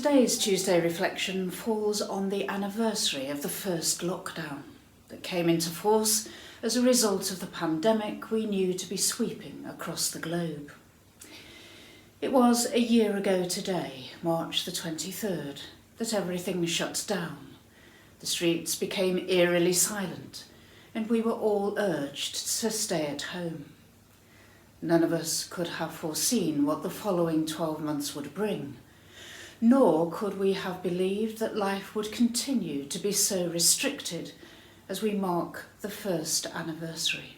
Today's Tuesday reflection falls on the anniversary of the first lockdown that came into force as a result of the pandemic we knew to be sweeping across the globe. It was a year ago today, March the 23rd, that everything shut down. The streets became eerily silent and we were all urged to stay at home. None of us could have foreseen what the following 12 months would bring. Nor could we have believed that life would continue to be so restricted as we mark the first anniversary.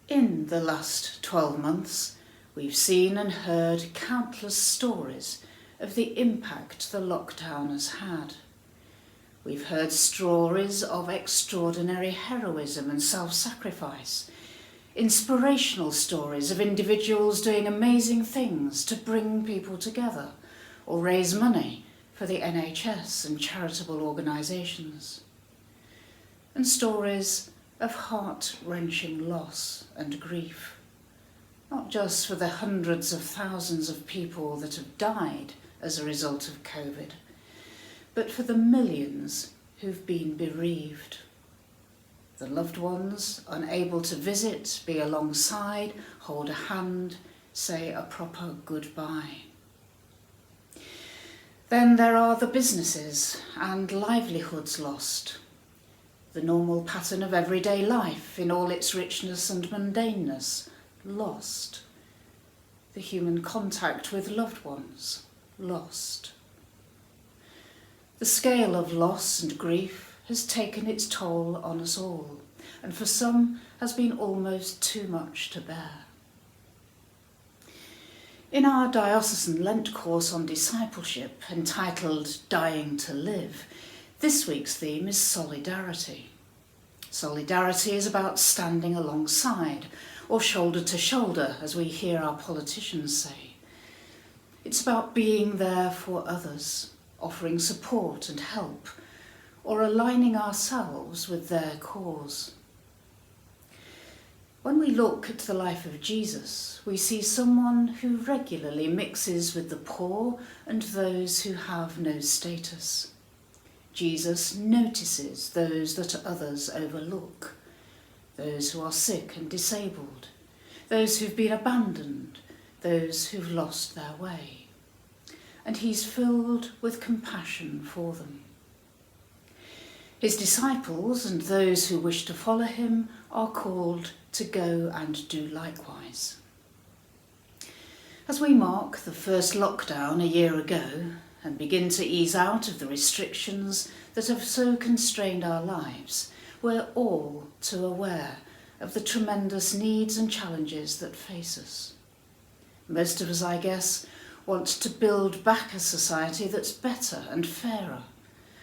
In the last 12 months, we've seen and heard countless stories of the impact the lockdown has had. We've heard stories of extraordinary heroism and self-sacrifice, inspirational stories of individuals doing amazing things to bring people together or raise money for the NHS and charitable organisations. And stories of heart-wrenching loss and grief, not just for the hundreds of thousands of people that have died as a result of COVID, but for the millions who've been bereaved. The loved ones unable to visit, be alongside, hold a hand, say a proper goodbye. Then there are the businesses and livelihoods lost, the normal pattern of everyday life in all its richness and mundaneness lost, the human contact with loved ones lost. The scale of loss and grief has taken its toll on us all, and for some has been almost too much to bear. In our diocesan Lent course on discipleship, entitled Dying to Live, this week's theme is solidarity. Solidarity is about standing alongside, or shoulder to shoulder, as we hear our politicians say. It's about being there for others, offering support and help, or aligning ourselves with their cause. When we look at the life of Jesus, we see someone who regularly mixes with the poor and those who have no status. Jesus notices those that others overlook, those who are sick and disabled, those who've been abandoned, those who've lost their way. And he's filled with compassion for them. His disciples and those who wish to follow him are called to go and do likewise. As we mark the first lockdown a year ago and begin to ease out of the restrictions that have so constrained our lives, we're all too aware of the tremendous needs and challenges that face us. Most of us, I guess, want to build back a society that's better and fairer.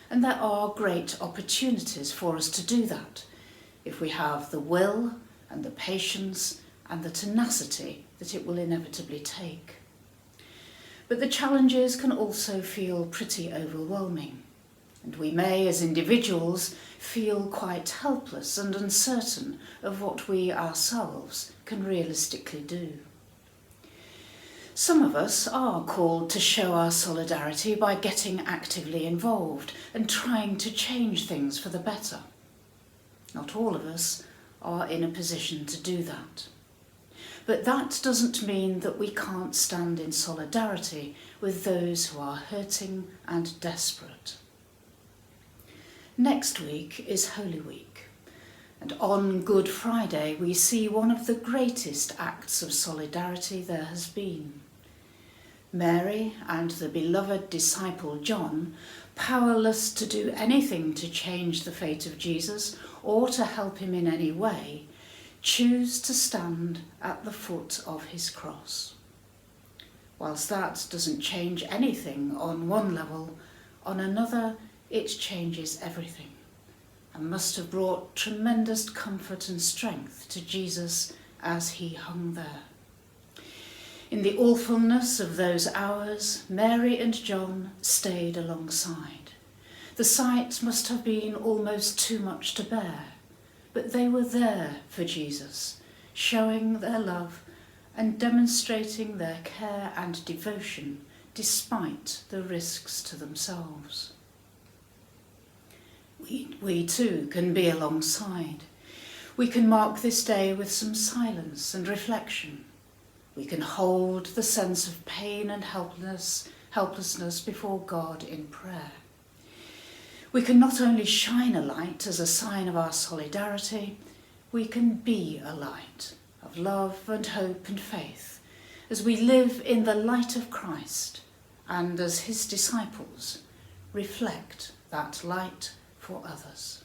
And there are great opportunities for us to do that if we have the will and the patience and the tenacity that it will inevitably take. But the challenges can also feel pretty overwhelming, and we may, as individuals, feel quite helpless and uncertain of what we ourselves can realistically do. Some of us are called to show our solidarity by getting actively involved and trying to change things for the better. Not all of us are in a position to do that. But that doesn't mean that we can't stand in solidarity with those who are hurting and desperate. Next week is Holy Week, and on Good Friday we see one of the greatest acts of solidarity there has been. Mary and the beloved disciple John, powerless to do anything to change the fate of Jesus or to help him in any way, choose to stand at the foot of his cross. Whilst that doesn't change anything on one level, on another it changes everything, and must have brought tremendous comfort and strength to Jesus as he hung there. In the awfulness of those hours, Mary and John stayed alongside. The sight must have been almost too much to bear, but they were there for Jesus, showing their love and demonstrating their care and devotion despite the risks to themselves. We too can be alongside. We can mark this day with some silence and reflection. We can hold the sense of pain and helplessness before God in prayer. We can not only shine a light as a sign of our solidarity, we can be a light of love and hope and faith as we live in the light of Christ and as his disciples reflect that light for others.